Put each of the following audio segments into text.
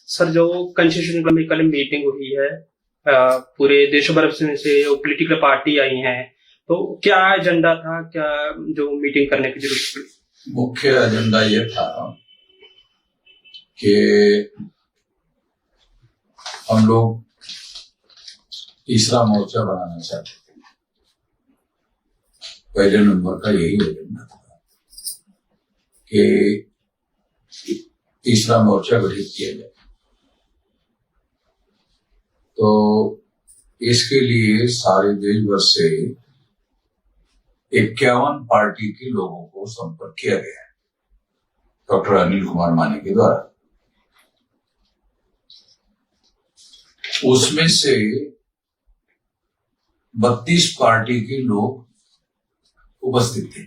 Sir, जो constitution में कल मीटिंग हुई है, पूरे देश भर से पॉलिटिकल पार्टी आई हैं, तो क्या एजेंडा था, क्या जो मीटिंग करने की जरूरत पड़ी? मुख्य एजेंडा ये था कि हम लोग तीसरा मोर्चा बनाना चाहते थे। पहले नंबर का यही एजेंडा था कि तीसरा मोर्चा गठित किया जाए। तो इसके लिए सारे देश भर से 51 पार्टी के लोगों को संपर्क किया गया है डॉक्टर अनिल कुमार माने के द्वारा। उसमें से 32 पार्टी के लोग उपस्थित थे।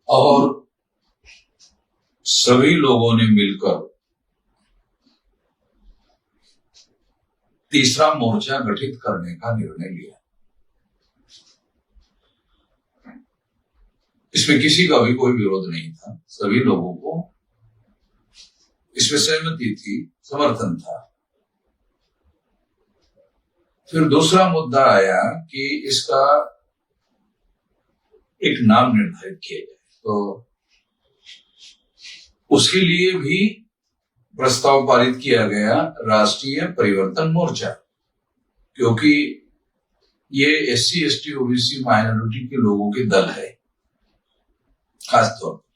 और सभी लोगों ने मिलकर तीसरा मोर्चा गठित करने का निर्णय लिया। इसमें किसी का भी कोई विरोध नहीं था, सभी लोगों को इसमें सहमति थी, समर्थन था। फिर दूसरा मुद्दा आया कि इसका एक नाम निर्धारित किया जाए। तो उसके लिए भी प्रस्ताव पारित किया गया, राष्ट्रीय परिवर्तन मोर्चा, क्योंकि ये SC, ST, OBC माइनॉरिटी के लोगों के दल है खासतौर पर।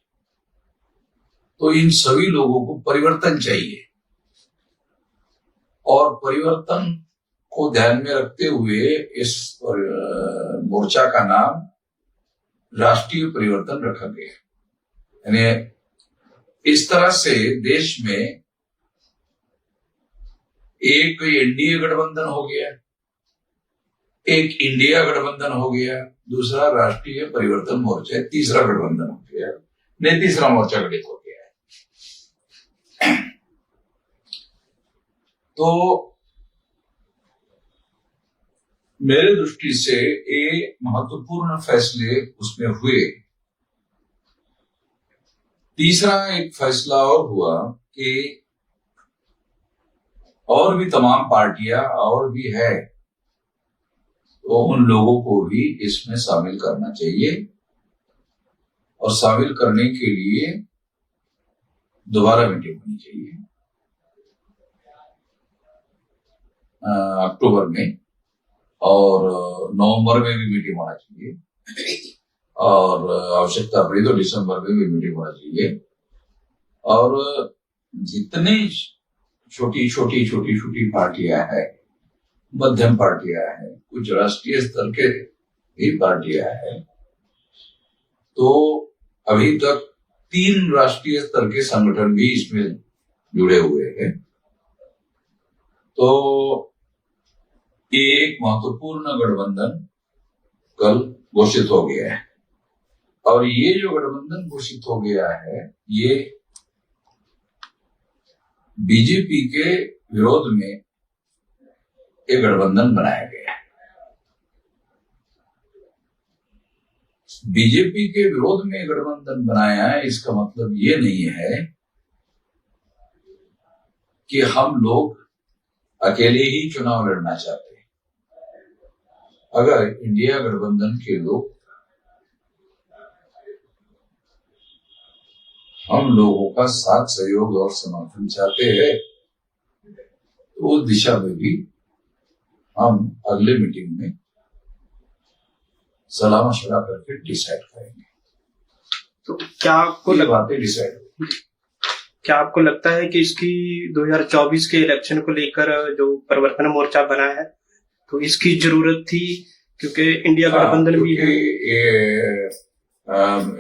तो इन सभी लोगों को परिवर्तन चाहिए और परिवर्तन को ध्यान में रखते हुए इस मोर्चा का नाम राष्ट्रीय परिवर्तन रखा गया। यानी इस तरह से देश में एक NDA गठबंधन हो गया, एक इंडिया गठबंधन हो गया, दूसरा राष्ट्रीय परिवर्तन मोर्चा, तीसरा गठबंधन हो गया, नहीं तीसरा मोर्चा गठित हो गया है। तो मेरे दृष्टि से ये महत्वपूर्ण फैसले उसमें हुए। तीसरा एक फैसला और हुआ कि और भी तमाम पार्टियां और भी है, तो उन लोगों को भी इसमें शामिल करना चाहिए और शामिल करने के लिए दोबारा मीटिंग होनी चाहिए अक्टूबर में, और नवंबर में भी मीटिंग होना चाहिए, और आवश्यकता पड़ी तो दिसंबर में भी मीटिंग होना चाहिए। और जितने छोटी पार्टियां हैं, मध्यम पार्टियां हैं, कुछ राष्ट्रीय स्तर के भी पार्टियां हैं, तो अभी तक 3 राष्ट्रीय स्तर के संगठन भी इसमें जुड़े हुए हैं। तो एक महत्वपूर्ण गठबंधन कल घोषित हो गया है, और ये जो गठबंधन घोषित हो गया है, ये बीजेपी के विरोध में एक गठबंधन बनाया गया है। बीजेपी के विरोध में गठबंधन बनाया है, इसका मतलब ये नहीं है कि हम लोग अकेले ही चुनाव लड़ना चाहते हैं। अगर इंडिया गठबंधन के लोग हम लोगों का साथ, सहयोग और समर्थन चाहते हैं, तो उस दिशा में भी हम अगले मीटिंग में सलाह मशवरा करके डिसाइड करेंगे। तो क्या आपको बातें डिसाइड होगी। क्या आपको लगता है कि इसकी 2024 के इलेक्शन को लेकर जो परिवर्तन मोर्चा बना है, तो इसकी जरूरत थी? क्योंकि इंडिया गठबंधन भी है,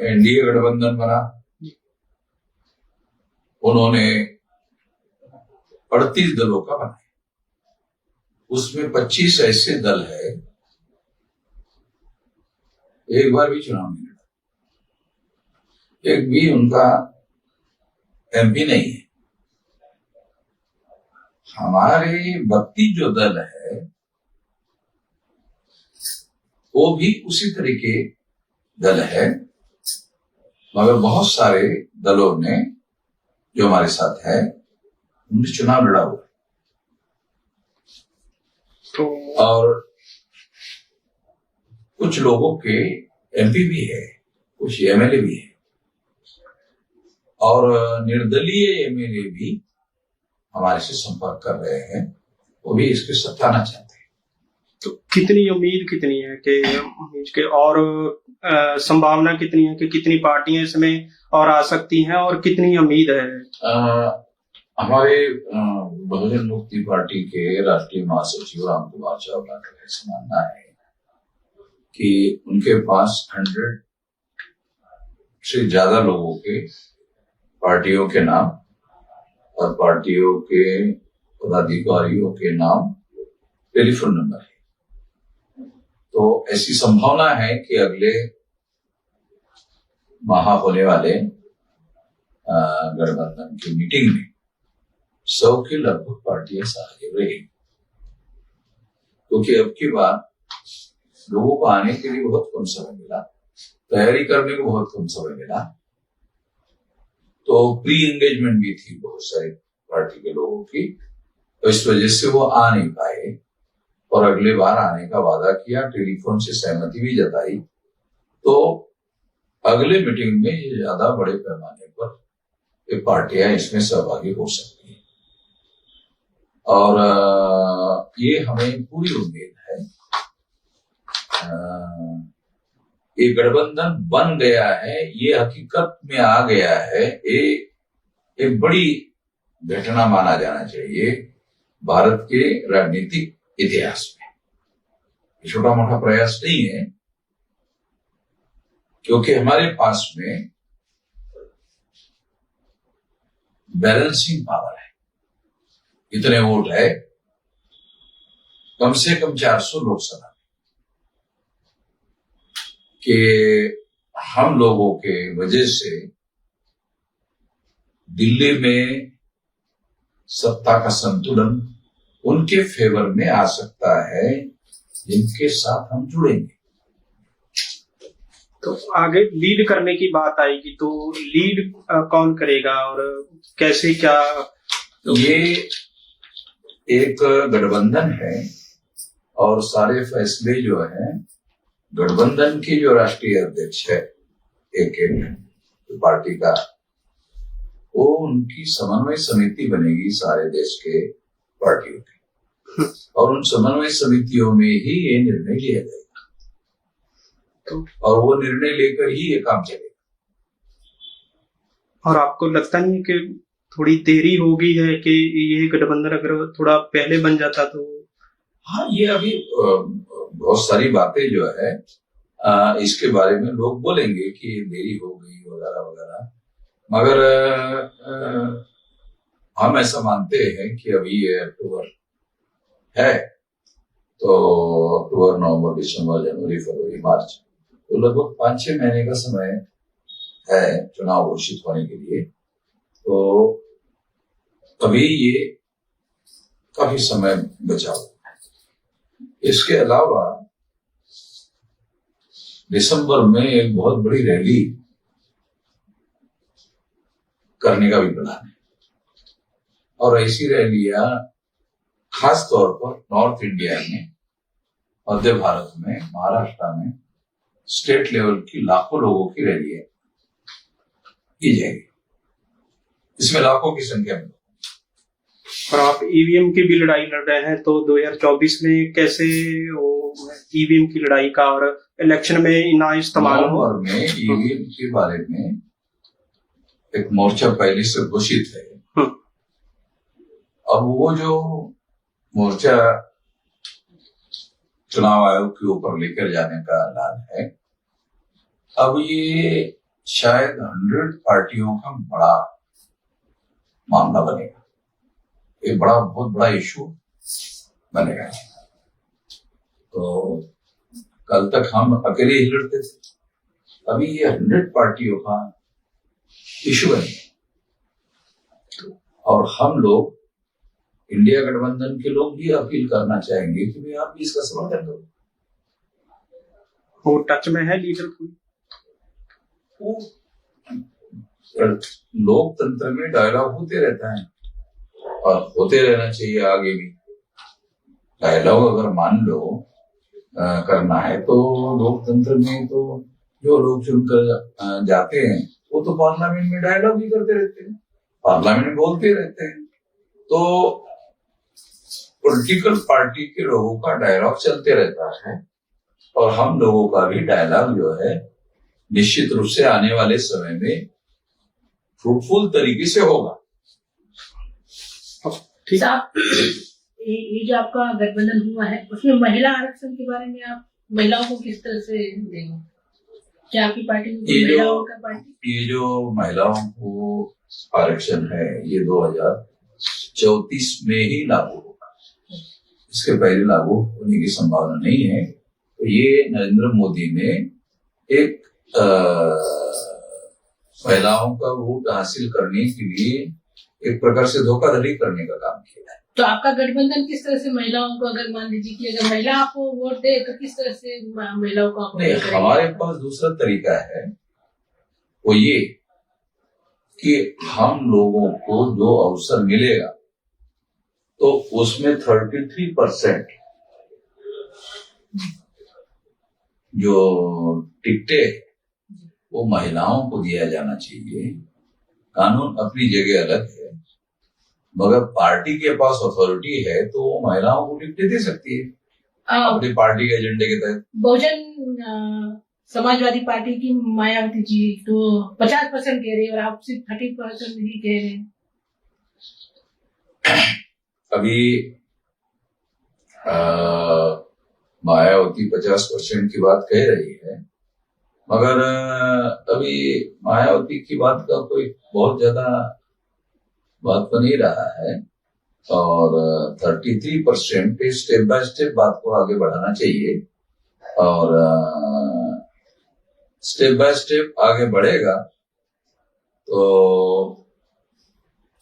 एनडीए गठबंधन बना, उन्होंने 38 दलों का बनाया, उसमें 25 ऐसे दल है एक बार भी चुनाव नहीं लड़ा, एक भी उनका MP नहीं है। हमारे 32 जो दल है वो भी उसी तरीके दल है, मगर बहुत सारे दलों ने जो हमारे साथ है उन्होंने चुनाव लड़ा हुआ तो और कुछ लोगों के एमपी भी है, कुछ एमएलए भी है और निर्दलीय एमएलए भी हमारे से संपर्क कर रहे हैं, वो भी इसके सत्ताना चाहते हैं। तो कितनी उम्मीद कितनी है कि इसके और संभावना कितनी है कि कितनी पार्टियां इसमें और आ सकती हैं और कितनी उम्मीद है? हमारे बहुजन मुक्ति पार्टी के राष्ट्रीय महासचिव राम कुमार चावला का ऐसा मानना है कि उनके पास 100 से ज्यादा लोगों के पार्टियों के नाम और पार्टियों के पदाधिकारियों के नाम, टेलीफोन नंबर है। तो ऐसी संभावना है कि अगले माह होने वाले गठबंधन की मीटिंग में 100 के लगभग पार्टियां सहभागी रहेगी, क्योंकि अब की बार लोगों को आने के लिए बहुत कम समय मिला, तैयारी करने को बहुत कम समय मिला, तो प्री एंगेजमेंट भी थी बहुत सारे पार्टी के लोगों की, तो इस वजह से वो आ नहीं पाए और अगले बार आने का वादा किया, टेलीफोन से सहमति भी जताई। तो अगले मीटिंग में ये ज्यादा बड़े पैमाने पर ये पार्टियां इसमें सहभागी हो सकती हैं और ये हमें पूरी उम्मीद है। ये गठबंधन बन गया है, ये हकीकत में आ गया है, ये एक बड़ी घटना माना जाना चाहिए भारत के राजनीतिक इतिहास में। छोटा मोटा प्रयास नहीं है, क्योंकि हमारे पास में बैलेंसिंग पावर है, इतने वोट है, कम से कम 400 लोकसभा के हम लोगों के वजह से दिल्ली में सत्ता का संतुलन उनके फेवर में आ सकता है जिनके साथ हम जुड़ेंगे। तो आगे लीड करने की बात आएगी, तो लीड कौन करेगा और कैसे क्या? ये एक गठबंधन है और सारे फैसले जो है गठबंधन के जो राष्ट्रीय अध्यक्ष है एक पार्टी का, वो उनकी समन्वय समिति बनेगी सारे देश के पार्टियों की और उन समन्वय समितियों में ही ये निर्णय लिया जाएगा और वो निर्णय लेकर ही ये काम चलेगा। और आपको लगता नहीं कि थोड़ी देरी हो गई है कि ये गठबंधन अगर थोड़ा पहले बन जाता तो? हाँ, ये अभी बहुत सारी बातें जो है इसके बारे में लोग बोलेंगे कि देरी हो गई वगैरह वगैरह, मगर हम ऐसा मानते हैं कि अभी ये अक्टूबर है, तो अक्टूबर, नवंबर, दिसंबर, जनवरी, फरवरी, मार्च, तो लगभग 5-6 महीने का समय है चुनाव घोषित होने के लिए। तो अभी ये काफी समय बचा हुआ है। इसके अलावा दिसंबर में एक बहुत बड़ी रैली करने का भी प्लान है और ऐसी रैलियां खास तौर पर नॉर्थ इंडिया में, मध्य भारत में, महाराष्ट्र में स्टेट लेवल की लाखों लोगों की रैलियां की जाएगी, इसमें लाखों की संख्या में। और आप ईवीएम की भी लड़ाई लड़ रहे हैं, तो 2024 में कैसे ईवीएम की लड़ाई का और इलेक्शन में ना इस्तेमाल हो? नवंबर में ईवीएम के बारे में एक मोर्चा पहले से घोषित है। अब वो जो मोर्चा चुनाव आयोग के ऊपर लेकर जाने का ऐलान है, अब ये शायद 100 पार्टियों का बड़ा मामला बनेगा, एक बहुत बड़ा इशू बनेगा। तो कल तक हम अकेले ही लड़ते थे, अभी ये 100 पार्टियों का इशू बनेगा और हम लोग इंडिया गठबंधन के लोग भी अपील करना चाहेंगे कि भाई आप भी इसका समर्थन करो। वो टच में है लीडर कोई? वो लोकतंत्र में डायलॉग होते रहता है और होते रहना चाहिए आगे भी। डायलॉग अगर मान लो करना है तो लोकतंत्र में तो जो लोग चुनकर जाते हैं वो तो पार्लियामेंट में डायलॉग ही करते रहते हैं, पार्लियामेंट में बोलते रहते हैं। तो पॉलिटिकल पार्टी के लोगों का डायलॉग चलते रहता है और हम लोगों का भी डायलॉग जो है निश्चित रूप से आने वाले समय में फ्रूटफुल तरीके से होगा। ठीक। ये जो आपका गठबंधन हुआ है उसमें महिला आरक्षण के बारे में आप महिलाओं को किस तरह से देंगे? क्या आपकी पार्टी में महिलाओं का पार्टी? ये जो महिलाओं को आरक्षण है ये 2034 में ही लागू होगा, इसके पहले लागू होने की संभावना नहीं है। तो ये नरेंद्र मोदी ने एक महिलाओं का वोट हासिल करने के लिए एक प्रकार से धोखाधड़ी करने का काम किया है। तो आपका गठबंधन किस तरह से महिलाओं को, अगर मान लीजिए कि अगर महिला आपको वोट दे तो किस तरह से महिलाओं को आप नहीं, हमारे पास दूसरा तरीका है, वो ये कि हम लोगों को जो अवसर मिलेगा तो उसमें 33% जो टिकटें वो महिलाओं को दिया जाना चाहिए। कानून अपनी जगह अलग है, मगर पार्टी के पास अथॉरिटी है तो वो महिलाओं को टिकटें दे सकती है अपनी पार्टी के एजेंडे के तहत। बहुजन समाजवादी पार्टी की मायावती जी तो 50% कह रही है और आप सिर्फ 30% ही कह रहे हैं। अभी मायावती 50% की बात कह रही है, मगर अभी मायावती की बात का कोई बहुत ज्यादा बात तो नहीं रहा है और 33% पे स्टेप बाय स्टेप बात को आगे बढ़ाना चाहिए और स्टेप बाय स्टेप आगे बढ़ेगा तो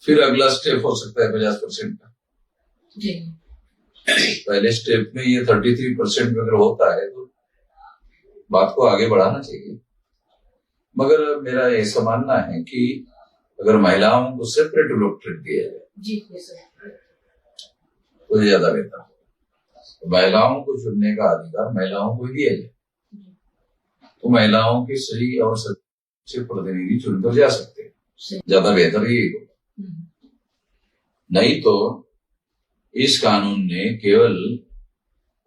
फिर अगला स्टेप हो सकता है 50% का। जी। पहले स्टेप में ये 33% में अगर होता है तो बात को आगे बढ़ाना चाहिए। मगर मेरा ऐसा मानना है कि अगर महिलाओं को सेपरेट इलेक्ट्रेट दिया जाए तो ज्यादा बेहतर। तो महिलाओं को चुनने का अधिकार महिलाओं को दिया जाए तो महिलाओं के सही और सच्चे प्रतिनिधि चुनकर जा सकते हैं, ज्यादा बेहतर यही होगा। नहीं तो इस कानून ने केवल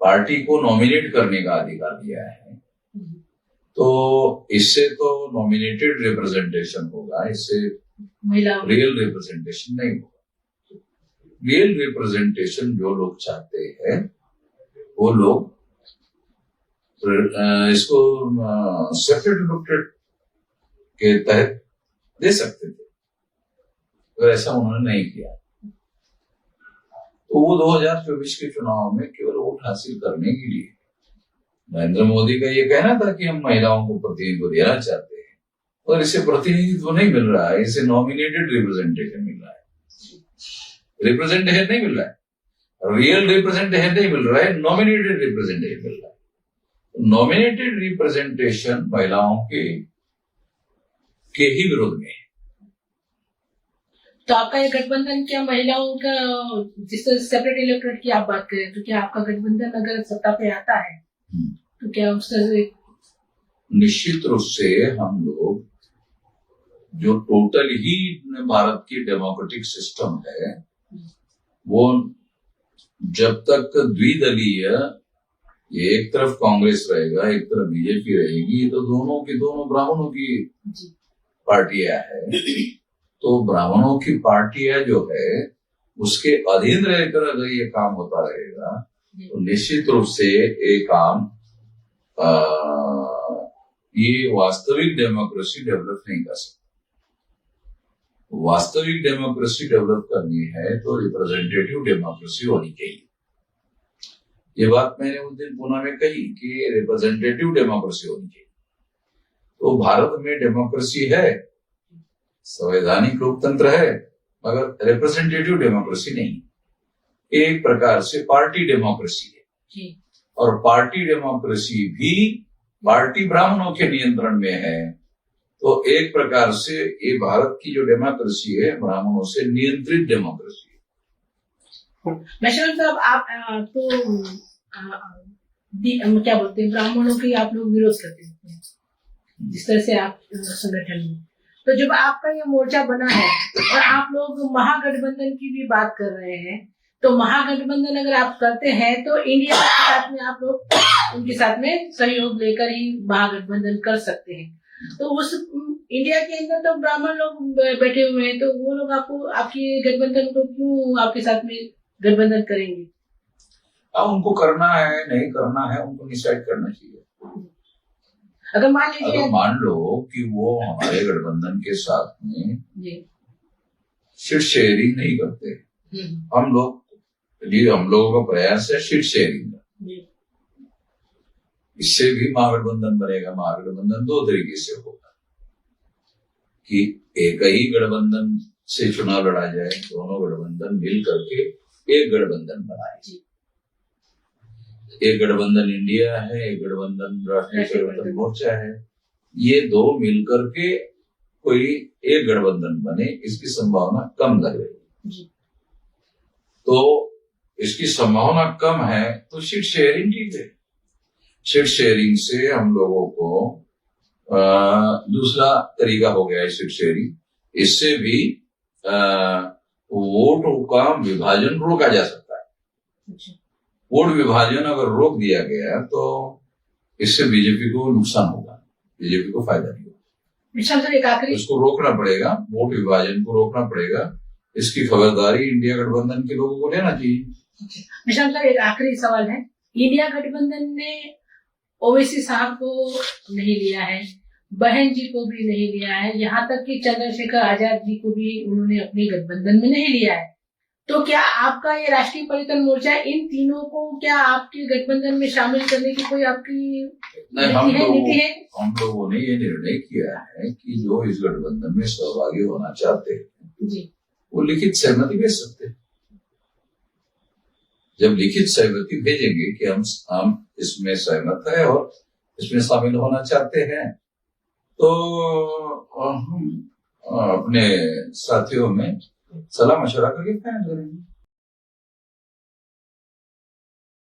पार्टी को नॉमिनेट करने का अधिकार दिया है, तो इससे तो नॉमिनेटेड रिप्रेजेंटेशन होगा, इससे रियल रिप्रेजेंटेशन नहीं होगा। रियल रिप्रेजेंटेशन जो लोग चाहते हैं वो लोग इसको सेपरेट इलेक्टेड के तहत दे सकते थे, अगर ऐसा उन्होंने नहीं किया तो वो 2024 के चुनाव में केवल वोट हासिल करने के लिए नरेंद्र मोदी का ये कहना था कि हम महिलाओं को प्रतिनिधित्व देना चाहते हैं और इसे प्रतिनिधित्व नहीं मिल रहा है, इसे नॉमिनेटेड रिप्रेजेंटेशन मिल रहा है। रिप्रेजेंटेशन नहीं मिल रहा है, रियल रिप्रेजेंटेशन नहीं मिल रहा है, नॉमिनेटेड रिप्रेजेंटेशन मिल रहा है। नॉमिनेटेड रिप्रेजेंटेशन महिलाओं के ही विरोध में है। तो आपका ये गठबंधन क्या महिलाओं का, जिस तरह सेपरेट इलेक्टोरेट की आप बात करें, तो क्या आपका गठबंधन अगर सत्ता पे आता है तो क्या उस निश्चित रूप से हम लोग जो टोटल ही भारत की डेमोक्रेटिक सिस्टम है वो जब तक द्विदलीय, ये एक तरफ कांग्रेस रहेगा एक तरफ बीजेपी रहेगी, तो दोनों की दोनों ब्राह्मणों की पार्टियां है, तो ब्राह्मणों की पार्टियां जो है उसके अधीन रहकर अगर ये काम होता रहेगा तो निश्चित रूप से ये काम ये वास्तविक डेमोक्रेसी डेवलप नहीं कर सकता। वास्तविक डेमोक्रेसी डेवलप करनी है तो रिप्रेजेंटेटिव डेमोक्रेसी होनी चाहिए। ये बात मैंने उस दिन पुणे में कही कि रिप्रेजेंटेटिव डेमोक्रेसी होनी चाहिए। तो भारत में डेमोक्रेसी है, संवैधानिक लोकतंत्र है, मगर रिप्रेजेंटेटिव डेमोक्रेसी नहीं, एक प्रकार से पार्टी डेमोक्रेसी है। और पार्टी डेमोक्रेसी भी पार्टी ब्राह्मणों के नियंत्रण में है तो एक प्रकार से ये भारत की जो डेमोक्रेसी है ब्राह्मणों से नियंत्रित डेमोक्रेसी है। मैशरम साहब, आप क्या बोलते हैं, ब्राह्मणों की आप लोग विरोध करते हैं जिस तरह से आप संगठन में, तो जब आपका ये मोर्चा बना है और आप लोग महागठबंधन की भी बात कर रहे हैं, तो महागठबंधन अगर आप करते हैं तो इंडिया के साथ में आप लोग उनके साथ में सहयोग लेकर ही महागठबंधन कर सकते हैं। तो उस इंडिया के अंदर तो ब्राह्मण लोग बैठे हुए हैं, तो वो लोग आपको आपकी गठबंधन को क्यों आपके साथ में गठबंधन करेंगे? उनको करना है नहीं करना है उनको डिसाइड करना चाहिए। अगर मान लीजिए, अगर मान लो कि वो हमारे गठबंधन के साथ में सीट शेयरिंग नहीं करते, हम लोगों का प्रयास है सीट शेयरिंग का, इससे भी महागठबंधन बनेगा। महागठबंधन दो तरीके से होगा कि एक ही गठबंधन से चुनाव लड़ा जाए, दोनों गठबंधन मिल करके एक गठबंधन बनाए। एक गठबंधन इंडिया है, एक गठबंधन राष्ट्रीय परिवर्तन मोर्चा है, ये दो मिलकर के कोई एक गठबंधन बने, इसकी संभावना कम लग रही है। तो इसकी संभावना कम है तो सीट शेयरिंग ठीक है। सीट शेयरिंग से हम लोगों को दूसरा तरीका हो गया है सीट शेयरिंग, इससे भी वोटों का विभाजन रोका जा सकता है। वोट विभाजन अगर रोक दिया गया तो इससे बीजेपी को नुकसान होगा, बीजेपी को फायदा नहीं होगा। इसको रोकना पड़ेगा, वोट विभाजन को रोकना पड़ेगा, इसकी खबरदारी इंडिया गठबंधन के लोगों को लेना चाहिए। निशांत सर, एक आखिरी सवाल है, इंडिया गठबंधन ने ओवैसी साहब को नहीं लिया है, बहन जी को भी नहीं लिया है, यहाँ तक कि चंद्रशेखर आजाद जी को भी उन्होंने अपने गठबंधन में नहीं लिया है, तो क्या आपका ये राष्ट्रीय परिवर्तन मोर्चा इन तीनों को क्या आपके गठबंधन में शामिल करने की कोई आपकी नीति है? हम लोगों ने ये निर्णय किया है कि जो इस गठबंधन में सहभागी होना चाहते हैं जी, वो लिखित सहमति भेज सकते हैं। जब लिखित सहमति भेजेंगे कि हम इसमें सहमत है और इसमें शामिल होना चाहते हैं, तो हम अपने साथियों में सलाह मशवरा करके फैसला करेंगे।